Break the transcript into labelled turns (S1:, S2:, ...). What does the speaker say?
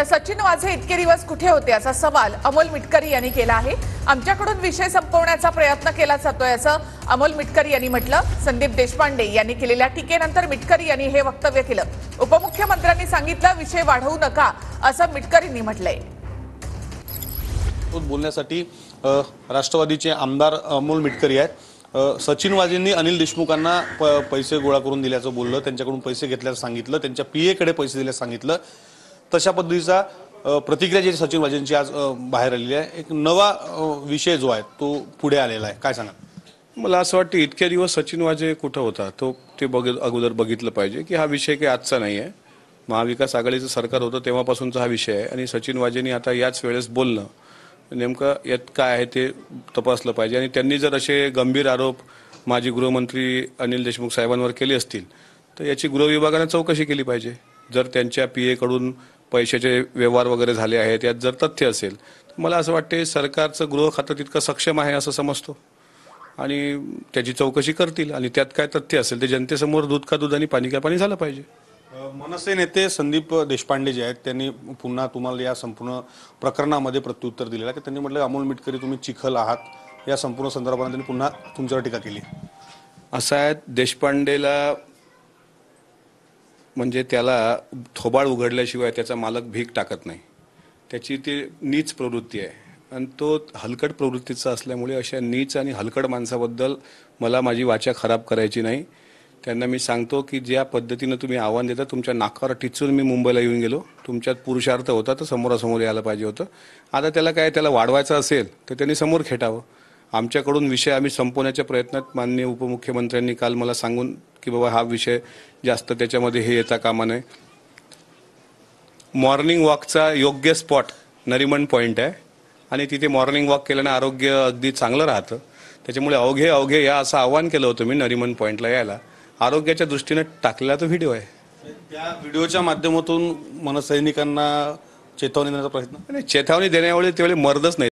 S1: तर सचिन वाझे इतके दिवस कुठे होते असा सवाल अमोल मिटकरी यांनी केला आहे। आमच्याकडून विषय संपवण्याचा प्रयत्न केला जातोय असं अमोल मिटकरी यांनी म्हटलं। संदीप देशपांडे यांनी केलेल्या टीकेनंतर मिटकरी यांनी हे वक्तव्य केलं। उपमुख्यमंत्र्यांनी सांगितलं विषय वाढवू नका असं मिटकरींनी म्हटलंय।
S2: बोलण्यासाठी राष्ट्रवादीचे आमदार अमोल मिटकरी आहेत। सचिन वाझेंनी अनिल देशमुखांना पैसे गोळा करून दिल्याचं बोललं, त्यांच्याकडून पैसे घेतल्याचं सांगितलं, त्यांच्या पीए कडे पैसे दिल्याचं सांगितलं। तशा पद्धतीचा प्रतिक्रिया जी सचिन वाझेंची आज बाहेर आलेली आहे। एक नवा विषय जो आहे तो पुढे आलेला आहे, काय सांगा?
S3: मला असं वाटतं इतके दिवस सचिन वाझे कुठं होता ते अगोदर बघितलं पाहिजे की हा विषय काही आजचा नाही आहे। महाविकास आघाडीचं सरकार होतं तेव्हापासूनचा हा विषय आहे आणि सचिन वाझेंनी आता याच वेळेस बोलणं नेमकं यात काय आहे ते तपासलं पाहिजे। आणि त्यांनी जर असे गंभीर आरोप माजी गृहमंत्री अनिल देशमुख साहेबांवर केले असतील तर याची गृह विभागाने चौकशी केली पाहिजे। जर त्यांच्या पीए कडून पैशाचे व्यवहार वगैरे झाले आहेत यात जर तथ्य असेल तर मला असं वाटते सरकारचं गृह खातं तितकं सक्षम आहे असं समजतो आणि त्याची चौकशी करतील आणि त्यात काय तथ्य असेल ते जनतेसमोर दूध का दूध आणि पाणी का पाणी झालं पाहिजे।
S2: मनसे नेते संदीप देशपांडे जे आहेत त्यांनी पुन्हा तुम्हाला या संपूर्ण प्रकरणामध्ये प्रत्युत्तर दिलेलं आहे। त्यांनी म्हटलं अमोल मिटकरी तुम्ही चिखल आहात, या संपूर्ण संदर्भात त्यांनी पुन्हा तुमच्यावर टीका केली।
S3: असं आहे, देशपांडेला म्हणजे त्याला थोबाड उघडल्याशिवाय त्याचा मालक भीक टाकत नाही, त्याची ती नीच प्रवृत्ती आहे आणि तो हलकट प्रवृत्तीचा असल्यामुळे अशा नीच आणि हलकट माणसाबद्दल मला माझी वाचा खराब करायची नाही। त्यांना मी सांगतो की ज्या पद्धतीनं तुम्ही आव्हान देता तुमच्या नाकावर टिचून मी मुंबईला येऊन गेलो, तुमच्यात पुरुषार्थ होता तर समोरासमोर यायला पाहिजे होतं। आता त्याला वाढवायचं असेल तर त्यांनी समोर खेटावं। आमच्याकडून विषय आम्ही संपवण्याच्या प्रयत्नात माननीय उपमुख्यमंत्र्यांनी काल मला सांगून की बाबा हा विषय जास्त त्याच्यामध्ये हे येता कामा नये। मॉर्निंग वॉकचा योग्य स्पॉट नरिमन पॉईंट आहे आणि तिथे मॉर्निंग वॉक केल्याने आरोग्य अगदी चांगलं राहतं। त्याच्यामुळे अवघे या असं आव्हान केलं होतं मी नरिमन पॉईंटला यायला। आरोग्याच्या दृष्टीने टाकलेला तो व्हिडिओ आहे।
S2: त्या व्हिडिओच्या माध्यमातून मनसैनिकांना चेतावणी देण्याचा प्रयत्न
S3: चेतावणी देण्यावेळी त्यावेळी मर्दच नाही।